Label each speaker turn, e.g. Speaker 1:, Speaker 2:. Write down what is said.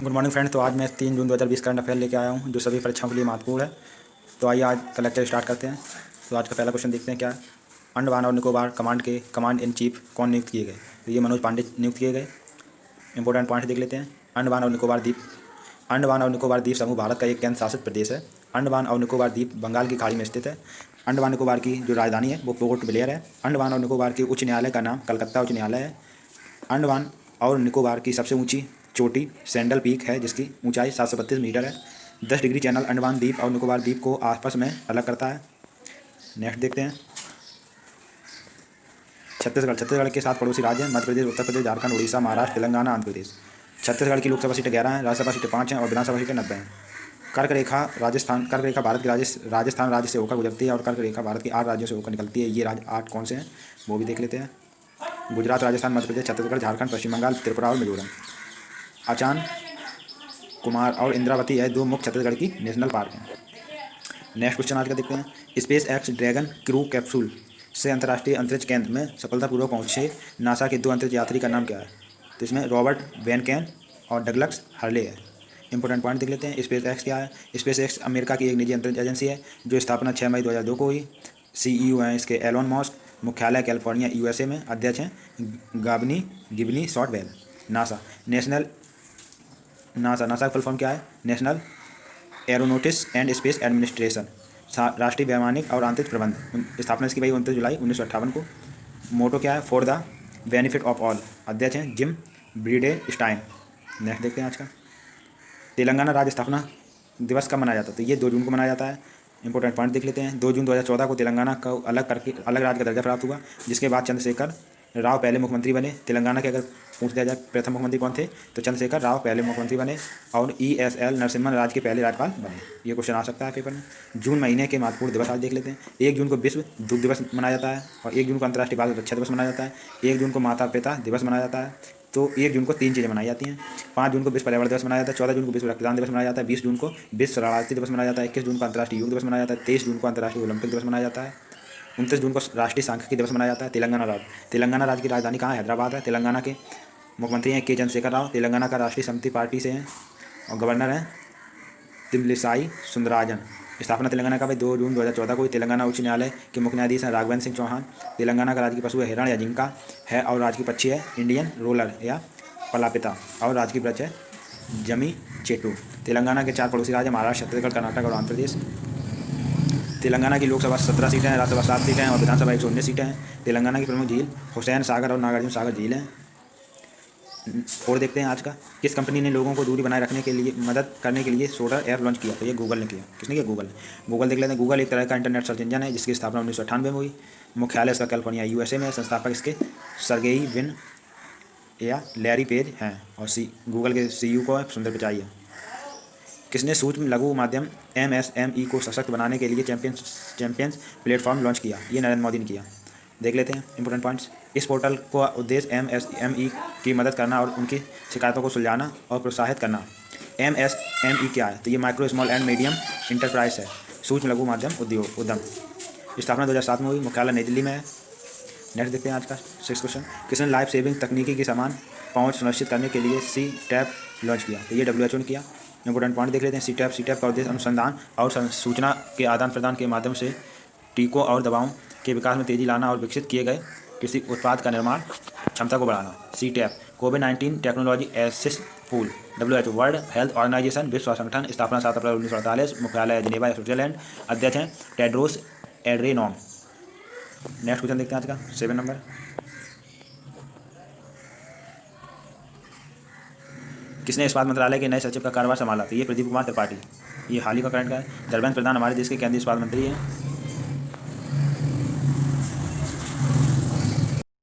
Speaker 1: Good morning friend. तो आज मैं 3 जून 2020 करंट अफेयर लेके आया हूँ जो सभी परीक्षाओं के लिए महत्वपूर्ण है। तो आइए आज का लेक्चर स्टार्ट करते हैं। तो आज का पहला क्वेश्चन देखते हैं क्या है। अंडमान और निकोबार कमांड के कमांड इन चीफ कौन नियुक्त किए गए? तो ये मनोज पांडे नियुक्त किए गए। इंपॉर्टेंट पॉइंट देख लेते हैं। अंडमान और निकोबार द्वीप समूह भारत का एक केंद्र शासित प्रदेश है। अंडमान और निकोबार द्वीप बंगाल की खाड़ी में स्थित है। अंडमान निकोबार की जो राजधानी है वो पोर्ट ब्लेयर है। अंडमान और निकोबार के उच्च न्यायालय का नाम कलकत्ता उच्च न्यायालय है। अंडमान और निकोबार की सबसे ऊंची चोटी सैंडल पीक है जिसकी ऊंचाई 732 मीटर है। 10 डिग्री चैनल अंडमान द्वीप और निकोबार द्वीप को आपस में अलग करता है। नेक्स्ट देखते हैं छत्तीसगढ़ के 7 पड़ोसी राज्य हैं मध्य प्रदेश, उत्तर प्रदेश, झारखंड, उड़ीसा, महाराष्ट्र, तेलंगाना, आंध्र प्रदेश। छत्तीसगढ़ की लोकसभा सीटें 11 हैं, राज्यसभा सीटें 5 हैं और विधानसभा सीटें 90 हैं। कर्क रेखा भारत के राजस्थान राज्य से होकर गुजरती है और कर्क रेखा भारत के 8 राज्यों से होकर निकलती है। ये राज्य 8 कौन से हैं वो भी देख लेते हैं। गुजरात, राजस्थान, मध्य प्रदेश, छत्तीसगढ़, झारखंड, पश्चिम बंगाल, त्रिपुरा और मिजोरम। आचान, कुमार और इंद्रावती है 2 मुख्य छत्तीसगढ़ की नेशनल पार्क हैं। नेक्स्ट क्वेश्चन आज का देखते हैं। Space x dragon crew capsule से अंतर्राष्ट्रीय अंतरिक्ष केंद्र में सफलतापूर्वक पहुंचे नासा के 2 अंतरिक्ष यात्री का नाम क्या है? तो इसमें रॉबर्ट वैन और डगलस हर्ले है। इंपॉर्टेंट पॉइंट देख लेते हैं। स्पेस एक्स क्या है? स्पेस एक्स अमेरिका की एक निजी अंतरिक्ष एजेंसी है जो स्थापना 6 मई 2002 को हुई। CEO हैं इसके एलोन मस्क। मुख्यालय कैलिफोर्निया USA में। अध्यक्ष हैं गिबनी शॉर्टवेल। नासा का फुल फॉर्म क्या है? National aeronautics and space administration, राष्ट्रीय वैमानिक और अंतरिक्ष प्रबंध। स्थापना इसकी 29 जुलाई 1958 को। मोटो क्या है? For the benefit of all. अध्यक्ष हैं जिम ब्रीडे स्टाइन। नेक्स्ट देखते हैं आज का। तेलंगाना राज्य स्थापना दिवस कब मनाया जाता है? तो ये 2 जून को मनाया जाता है। इंपॉर्टेंट पॉइंट देख लेते हैं। 2 जून 2014 को तेलंगाना को अलग राज्य का दर्जा प्राप्त हुआ जिसके बाद चंद्रशेखर राव पहले मुख्यमंत्री बने। तेलंगाना के अगर पूछ दिया जाए प्रथम मुख्यमंत्री कौन थे तो चंद्रशेखर राव पहले मुख्यमंत्री बने और ESL नरसिम्हन राज्य के पहले राज्यपाल बने। ये क्वेश्चन आ सकता है पेपर में। जून महीने के महत्वपूर्ण दिवस आज देख लेते हैं। 1 जून को विश्व दुग्ध दिवस मनाया जाता है और 1 जून को अंतर्राष्ट्रीय बाल रक्षा दिवस मनाया जाता है। 1 जून को माता पिता दिवस मनाया जाता है। तो 1 जून को 3 चीज़ें मनाई जाती हैं। 5 जून को विश्व पर्यावरण दिवस मनाया जाता है। 14 जून को विश्व रक्तदान दिवस मनाया जाता है। 20 जून को विश्व शरणार्थी दिवस मनाया जाता है। 21 जून को अंतर्राष्ट्रीय योग दिवस मनाया जाता है। 23 जून को अंतर्राष्ट्रीय ओलंपिक दिवस मनाया जाता है। 29 जून को राष्ट्रीय सांख्यिकी दिवस मनाया जाता है। तेलंगाना राज्य की राजधानी कहाँ है? हैदराबाद है। तेलंगाना के मुख्यमंत्री हैं के चंद्रशेखर राव। तेलंगाना का राष्ट्रीय समिति पार्टी से हैं और गवर्नर हैं तमिलिसाई सुंदरराजन। स्थापना तेलंगाना का 2 जून 2014 को हुई। तेलंगाना उच्च न्यायालय के मुख्य न्यायाधीश हैं राघवेंद्र सिंह चौहान। तेलंगाना का राज्य की पशु है हिरण या जिंका है और राज्य की पक्षी है इंडियन रोलर या पलापिता और राज्य की वृक्ष है जमी चेटू। तेलंगाना के 4 पड़ोसी राज्य महाराष्ट्र, छत्तीसगढ़, कर्नाटक और आंध्र प्रदेश। तेलंगाना की लोकसभा 17 सीटें हैं, राज्यसभा 7 सीटें हैं और विधानसभा 119 सीटें हैं। तेलंगाना की प्रमुख झील हुसैन सागर और नागार्जुन सागर झील हैं। और देखते हैं आज का। किस कंपनी ने लोगों को दूरी बनाए रखने के लिए मदद करने के लिए सोलर ऐप लॉन्च किया? तो ये गूगल ने किया। किसने किया? गूगल देख लेते हैं। गूगल एक तरह का इंटरनेट सर्च इंजन है जिसकी स्थापना 1998 में हुई। मुख्यालय इसका कैलिफोर्निया USA में है। संस्थापक इसके सर्गेई विन या लैरी पेज हैं और गूगल के CEO को सुंदर पिचाई है। किसने सूक्ष्म लघु माध्यम MSME को सशक्त बनाने के लिए चैंपियंस प्लेटफॉर्म लॉन्च किया? ये नरेंद्र मोदी ने किया। देख लेते हैं इंपॉर्टेंट पॉइंट्स। इस पोर्टल का उद्देश्य MSME की मदद करना और उनकी शिकायतों को सुलझाना और प्रोत्साहित करना। MSME क्या है? तो ये micro small and medium enterprise है, सूक्ष्म लघु माध्यम उद्यम। स्थापना 2007 में हुई। मुख्यालय नई दिल्ली में है। नेक्स्ट देखते हैं आज का 6 क्वेश्चन। किसने लाइफ सेविंग तकनीकी की समान पहुंच सुनिश्चित करने के लिए CTAP लॉन्च किया? तो ये WHO ने किया। इंपॉर्टेंट पॉइंट देख लेते हैं। CTAP का उद्देश्य अनुसंधान और सूचना के आदान प्रदान के माध्यम से टीकों और दवाओं के विकास में तेजी लाना और विकसित किए गए किसी उत्पाद का निर्माण क्षमता को बढ़ाना। CTAP कोविड-19 technology assist pool. WHO world health organisation विश्व स्वास्थ्य संगठन। स्थापना 7 अप्रैल 1948। मुख्यालय जिनेवा स्विट्जरलैंड। अध्यक्ष हैं टेड्रोस एड्रेनॉम। नेक्स्ट क्वेश्चन देखते हैं आज का 7 नंबर। किसने इस्पात मंत्रालय के नए सचिव का कार्यभार संभाला? तो ये प्रदीप कुमार त्रिपाठी। ये हाल ही का करंट का है। धर्मेंद्र प्रधान हमारे देश के केंद्रीय इस्पात मंत्री हैं।